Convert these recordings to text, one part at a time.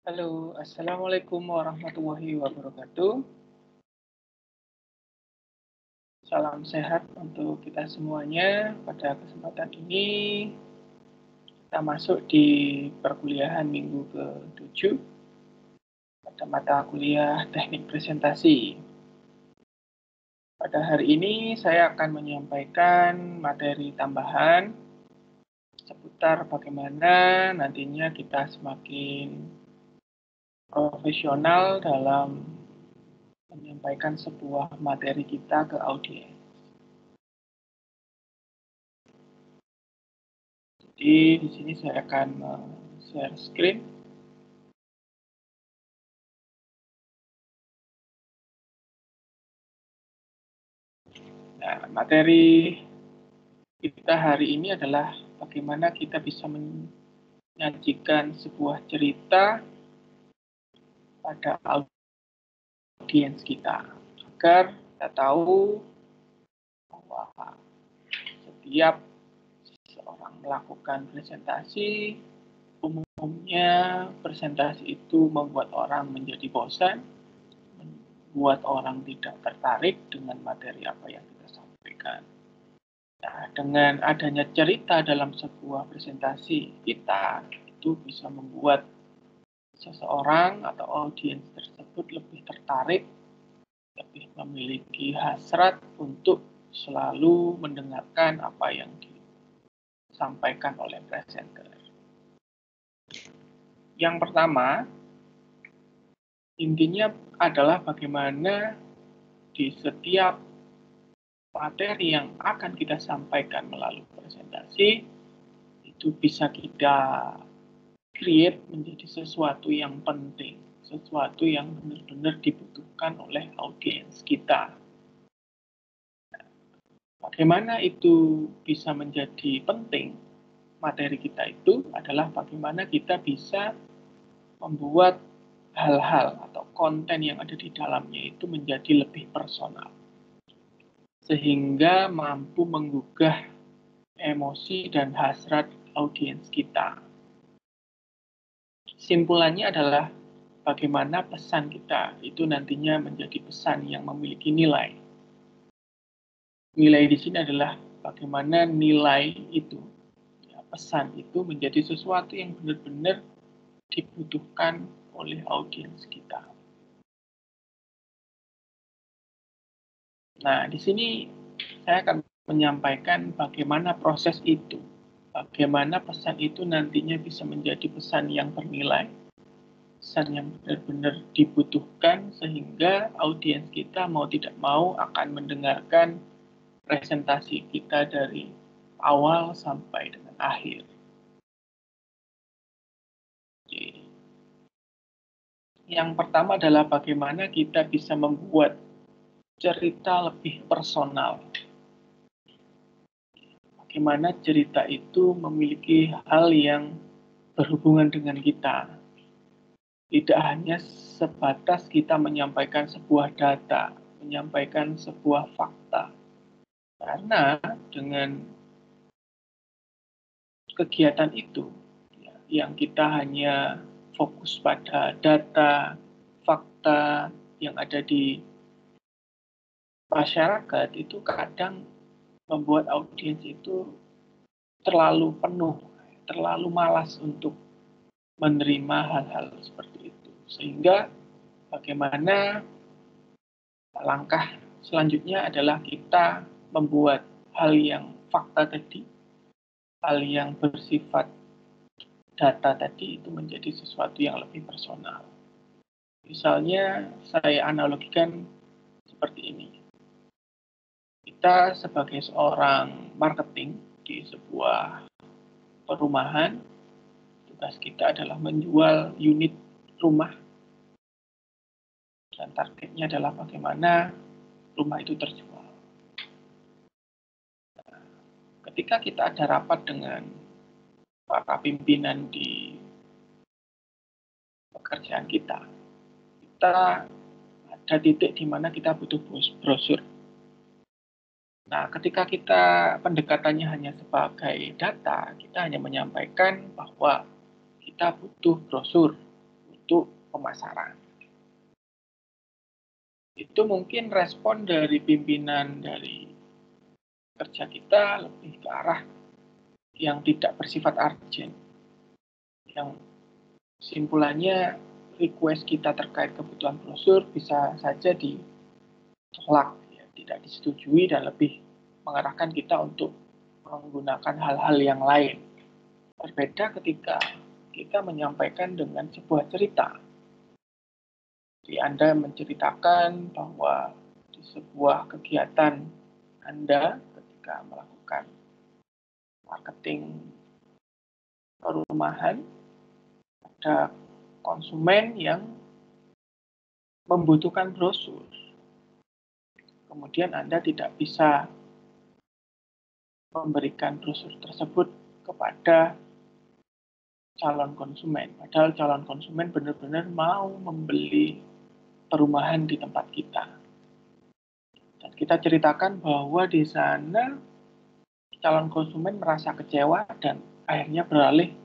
Halo, Assalamualaikum warahmatullahi wabarakatuh. Salam sehat untuk kita semuanya. Pada kesempatan ini, kita masuk di perkuliahan minggu ke-7 pada mata kuliah teknik presentasi. Pada hari ini, saya akan menyampaikan materi tambahan seputar bagaimana nantinya kita semakin profesional dalam menyampaikan sebuah materi kita ke audiens. Jadi di sini saya akan share screen. Nah, materi kita hari ini adalah bagaimana kita bisa menyajikan sebuah cerita pada audiens kita agar kita tahu bahwa setiap seorang melakukan presentasi, umumnya presentasi itu membuat orang menjadi bosan, membuat orang tidak tertarik dengan materi apa yang kita sampaikan. Nah, dengan adanya cerita dalam sebuah presentasi kita, itu bisa membuat seseorang atau audiens tersebut lebih tertarik, lebih memiliki hasrat untuk selalu mendengarkan apa yang disampaikan oleh presenter. Yang pertama, intinya adalah bagaimana di setiap materi yang akan kita sampaikan melalui presentasi itu bisa kita create menjadi sesuatu yang penting, sesuatu yang benar-benar dibutuhkan oleh audiens kita. Bagaimana itu bisa menjadi penting? Materi kita itu adalah bagaimana kita bisa membuat hal-hal atau konten yang ada di dalamnya itu menjadi lebih personal, sehingga mampu menggugah emosi dan hasrat audiens kita. Simpulannya adalah bagaimana pesan kita itu nantinya menjadi pesan yang memiliki nilai. Nilai di sini adalah bagaimana nilai itu, ya, pesan itu menjadi sesuatu yang benar-benar dibutuhkan oleh audiens kita. Nah, di sini saya akan menyampaikan bagaimana proses itu, bagaimana pesan itu nantinya bisa menjadi pesan yang bernilai, pesan yang benar-benar dibutuhkan sehingga audiens kita mau tidak mau akan mendengarkan presentasi kita dari awal sampai dengan akhir. Oke. Yang pertama adalah bagaimana kita bisa membuat cerita lebih personal. Bagaimana cerita itu memiliki hal yang berhubungan dengan kita. Tidak hanya sebatas kita menyampaikan sebuah data, menyampaikan sebuah fakta. Karena dengan kegiatan itu, ya, yang kita hanya fokus pada data, fakta yang ada di masyarakat, itu kadang membuat audiens itu terlalu penuh, terlalu malas untuk menerima hal-hal seperti itu. Sehingga bagaimana langkah selanjutnya adalah kita membuat hal yang fakta tadi, hal yang bersifat data tadi itu menjadi sesuatu yang lebih personal. Misalnya saya analogikan seperti ini. Kita sebagai seorang marketing di sebuah perumahan, tugas kita adalah menjual unit rumah dan targetnya adalah bagaimana rumah itu terjual. Ketika kita ada rapat dengan para pimpinan di pekerjaan kita, kita ada titik di mana kita butuh brosur. Nah, ketika kita pendekatannya hanya sebagai data, kita hanya menyampaikan bahwa kita butuh brosur, untuk pemasaran. Itu mungkin respon dari pimpinan dari kerja kita lebih ke arah yang tidak bersifat urgent, yang simpulannya request kita terkait kebutuhan brosur bisa saja ditolak, ya, tidak disetujui dan lebih mengarahkan kita untuk menggunakan hal-hal yang lain. Berbeda ketika kita menyampaikan dengan sebuah cerita. Jadi Anda menceritakan bahwa di sebuah kegiatan Anda ketika melakukan marketing perumahan, ada konsumen yang membutuhkan brosur. Kemudian Anda tidak bisa memberikan brosur tersebut kepada calon konsumen. Padahal calon konsumen benar-benar mau membeli perumahan di tempat kita. Dan kita ceritakan bahwa di sana calon konsumen merasa kecewa dan akhirnya beralih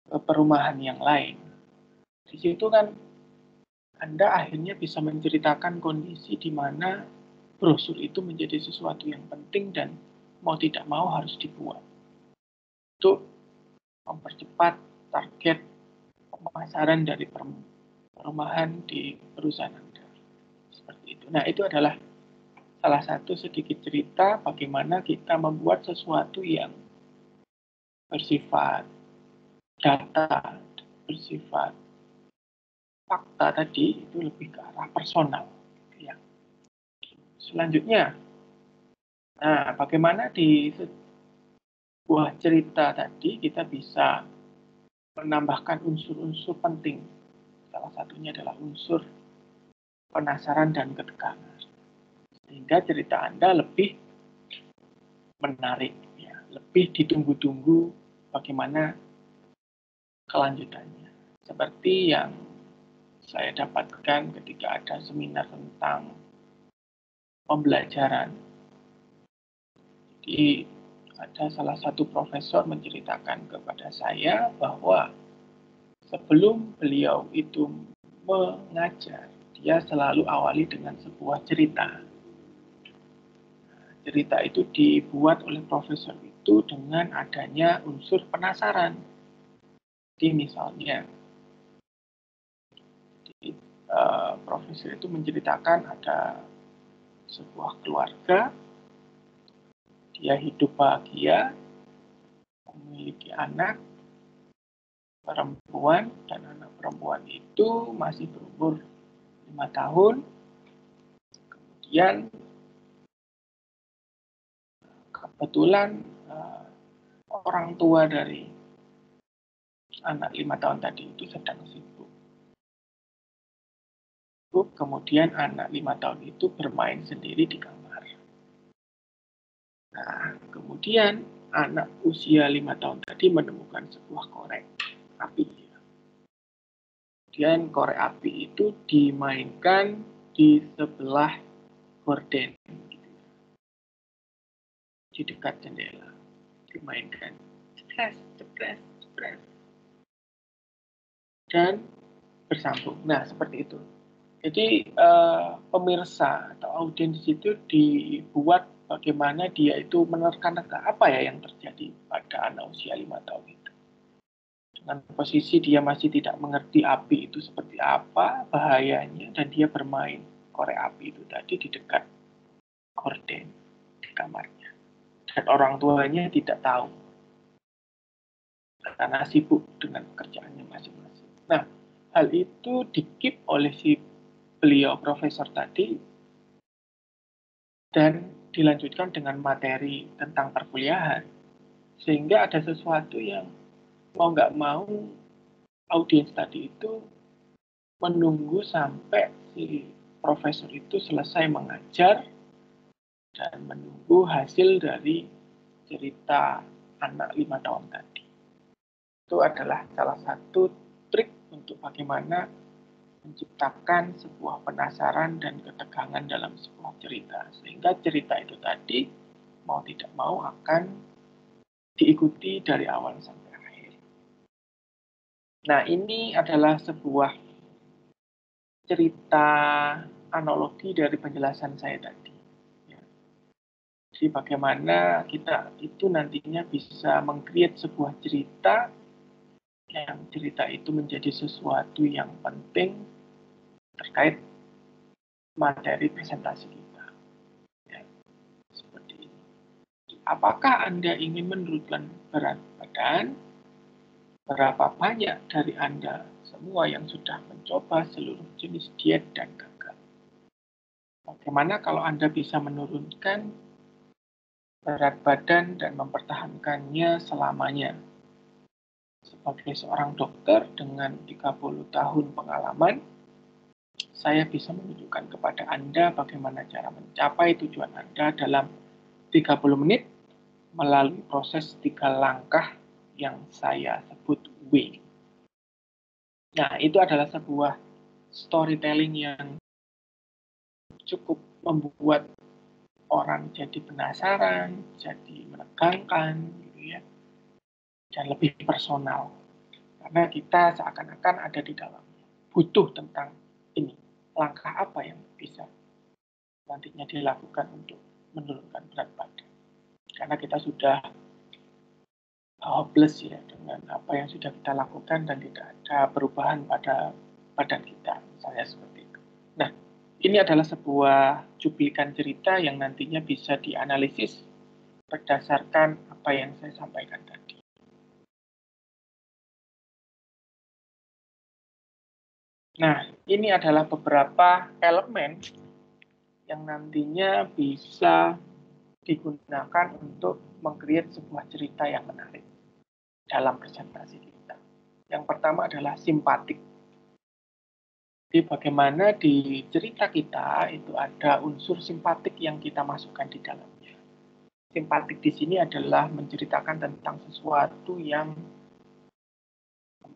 ke perumahan yang lain. Di situ kan Anda akhirnya bisa menceritakan kondisi di mana brosur itu menjadi sesuatu yang penting dan mau tidak mau harus dibuat untuk mempercepat target pemasaran dari perumahan di perusahaan Anda. Seperti itu. Nah, itu adalah salah satu sedikit cerita bagaimana kita membuat sesuatu yang bersifat data, bersifat fakta tadi itu lebih ke arah personal. Ya. Selanjutnya, nah bagaimana di sebuah cerita tadi kita bisa menambahkan unsur-unsur penting. Salah satunya adalah unsur penasaran dan ketegangan. Sehingga cerita Anda lebih menarik, ya, lebih ditunggu-tunggu bagaimana kelanjutannya. Seperti yang saya dapatkan ketika ada seminar tentang pembelajaran. Jadi ada salah satu profesor menceritakan kepada saya bahwa sebelum beliau itu mengajar, dia selalu awali dengan sebuah cerita. Cerita itu dibuat oleh profesor itu dengan adanya unsur penasaran. Jadi misalnya, profesor itu menceritakan ada sebuah keluarga, dia hidup bahagia, memiliki anak perempuan, dan anak perempuan itu masih berumur 5 tahun. Kemudian kebetulan orang tua dari anak 5 tahun tadi itu sedang sibuk. Kemudian anak 5 tahun itu bermain sendiri di kamar. Nah, kemudian anak usia 5 tahun tadi menemukan sebuah korek api. Kemudian korek api itu dimainkan di sebelah gorden, di dekat jendela, dimainkan jepres, jepres, jepres, dan bersambung. Nah, seperti itu. Jadi pemirsa atau audiens itu dibuat bagaimana dia itu menerka-nerka apa ya yang terjadi pada anak usia 5 tahun itu. Dengan posisi dia masih tidak mengerti api itu seperti apa, bahayanya, dan dia bermain korek api itu tadi di dekat gorden di kamarnya. Dan orang tuanya tidak tahu karena sibuk dengan pekerjaannya masing-masing. Nah, hal itu dikip oleh si beliau profesor tadi dan dilanjutkan dengan materi tentang perkuliahan, sehingga ada sesuatu yang mau nggak mau audiens tadi itu menunggu sampai si profesor itu selesai mengajar dan menunggu hasil dari cerita anak 5 tahun tadi. Itu adalah salah satu trik untuk bagaimana menciptakan sebuah penasaran dan ketegangan dalam sebuah cerita. Sehingga cerita itu tadi mau tidak mau akan diikuti dari awal sampai akhir. Nah, ini adalah sebuah cerita analogi dari penjelasan saya tadi. Ya. Jadi bagaimana kita itu nantinya bisa meng-create sebuah cerita, yang cerita itu menjadi sesuatu yang penting terkait materi presentasi kita. Ya, seperti ini. Apakah Anda ingin menurunkan berat badan? Berapa banyak dari Anda semua yang sudah mencoba seluruh jenis diet dan gagal? Bagaimana kalau Anda bisa menurunkan berat badan dan mempertahankannya selamanya? Sebagai seorang dokter dengan 30 tahun pengalaman, saya bisa menunjukkan kepada Anda bagaimana cara mencapai tujuan Anda dalam 30 menit melalui proses 3 langkah yang saya sebut W. Nah, itu adalah sebuah storytelling yang cukup membuat orang jadi penasaran, jadi menegangkan, gitu ya, dan lebih personal. Karena kita seakan-akan ada di dalamnya. Butuh tentang ini. Langkah apa yang bisa nantinya dilakukan untuk menurunkan berat badan. Karena kita sudah hopeless ya dengan apa yang sudah kita lakukan dan tidak ada perubahan pada badan kita, misalnya seperti itu. Nah, ini adalah sebuah cuplikan cerita yang nantinya bisa dianalisis berdasarkan apa yang saya sampaikan tadi. Nah, ini adalah beberapa elemen yang nantinya bisa digunakan untuk meng-create sebuah cerita yang menarik dalam presentasi kita. Yang pertama adalah simpatik. Jadi bagaimana di cerita kita itu ada unsur simpatik yang kita masukkan di dalamnya. Simpatik di sini adalah menceritakan tentang sesuatu yang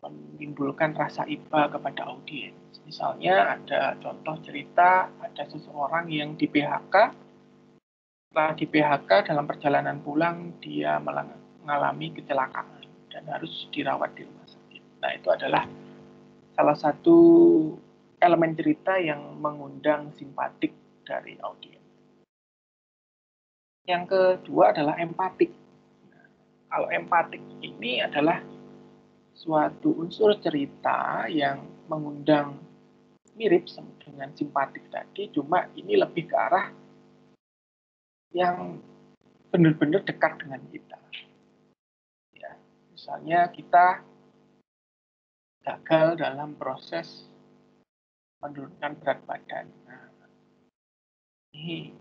menimbulkan rasa iba kepada audiens. Misalnya ada contoh cerita, ada seseorang yang di PHK, setelah di PHK dalam perjalanan pulang dia mengalami kecelakaan dan harus dirawat di rumah sakit. Nah, itu adalah salah satu elemen cerita yang mengundang simpatik dari audiens. Yang kedua adalah empatik. Nah, kalau empatik ini adalah suatu unsur cerita yang mengundang mirip dengan simpatik tadi, cuma ini lebih ke arah yang benar-benar dekat dengan kita. Ya, misalnya kita gagal dalam proses menurunkan berat badan. Nah, ini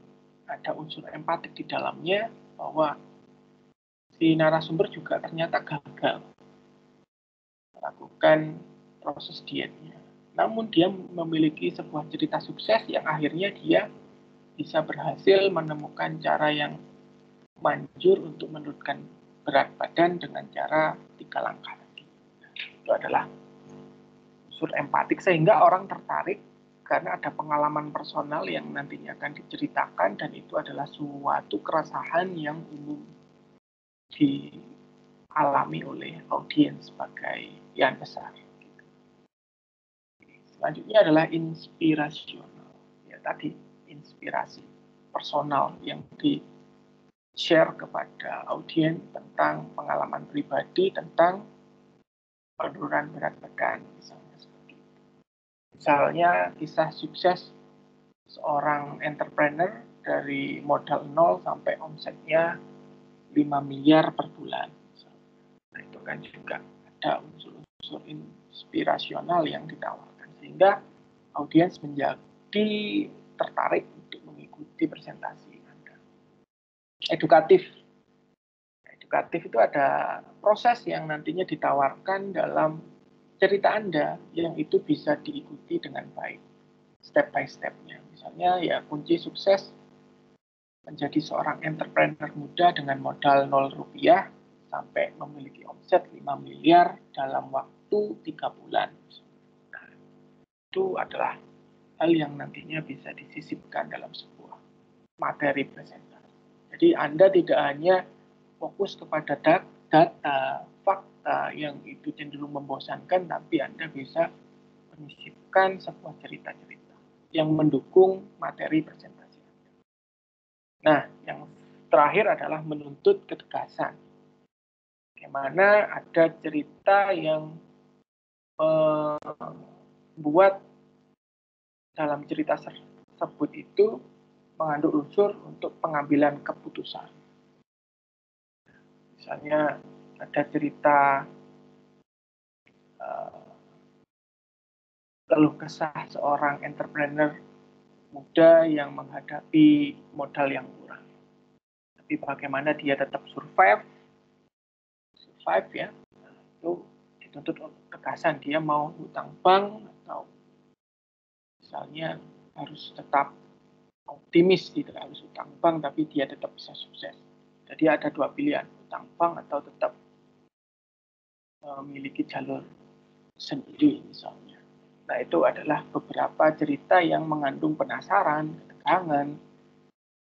ada unsur empatik di dalamnya bahwa si narasumber juga ternyata gagal melakukan proses dietnya. Namun dia memiliki sebuah cerita sukses yang akhirnya dia bisa berhasil menemukan cara yang manjur untuk menurunkan berat badan dengan cara 3 langkah tadi. Itu adalah unsur empatik sehingga orang tertarik karena ada pengalaman personal yang nantinya akan diceritakan dan itu adalah suatu keresahan yang umum dialami oleh audiens sebagian besar. Selanjutnya adalah inspirasional. Ya tadi inspirasi personal yang di-share kepada audiens tentang pengalaman pribadi tentang penurunan berat badan misalnya seperti itu. Misalnya kisah sukses seorang entrepreneur dari modal 0 sampai omsetnya 5 miliar per bulan. Nah, itu kan juga ada unsur-unsur inspirasional yang ditawarkan sehingga audiens menjadi tertarik untuk mengikuti presentasi Anda. Edukatif. Edukatif itu ada proses yang nantinya ditawarkan dalam cerita Anda yang itu bisa diikuti dengan baik, step by step-nya. Misalnya ya kunci sukses menjadi seorang entrepreneur muda dengan modal 0 rupiah sampai memiliki omset 5 miliar dalam waktu 3 bulan. Nah, itu adalah hal yang nantinya bisa disisipkan dalam sebuah materi presentasi. Jadi Anda tidak hanya fokus kepada data, fakta, cerita yang itu cenderung membosankan, tapi Anda bisa menyisipkan sebuah cerita-cerita yang mendukung materi presentasi Anda. Nah, yang terakhir adalah menuntut ketegasan. Bagaimana ada cerita yang membuat dalam cerita tersebut itu mengandung unsur untuk pengambilan keputusan. Misalnya ada cerita keluh kesah seorang entrepreneur muda yang menghadapi modal yang kurang. Tapi bagaimana dia tetap survive ya, itu dituntut ketegasan. Dia mau hutang bank atau misalnya harus tetap optimis, tidak harus hutang bank tapi dia tetap bisa sukses. Jadi ada dua pilihan, hutang bank atau tetap memiliki jalur sendiri misalnya. Nah, itu adalah beberapa cerita yang mengandung penasaran, ketegangan,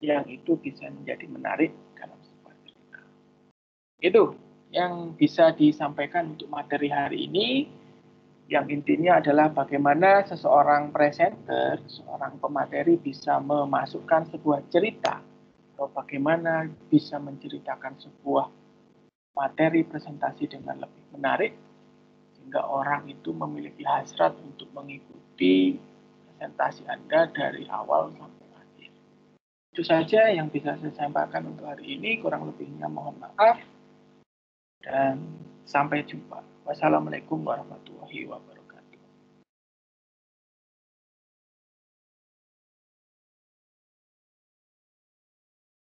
yang itu bisa menjadi menarik dalam sebuah cerita. Itu yang bisa disampaikan untuk materi hari ini. Yang intinya adalah bagaimana seseorang presenter, seorang pemateri bisa memasukkan sebuah cerita, atau bagaimana bisa menceritakan sebuah materi presentasi dengan lebih menarik, sehingga orang itu memiliki hasrat untuk mengikuti presentasi Anda dari awal sampai akhir. Itu saja yang bisa saya sampaikan untuk hari ini, kurang lebihnya mohon maaf, dan sampai jumpa. Wassalamualaikum warahmatullahi wabarakatuh.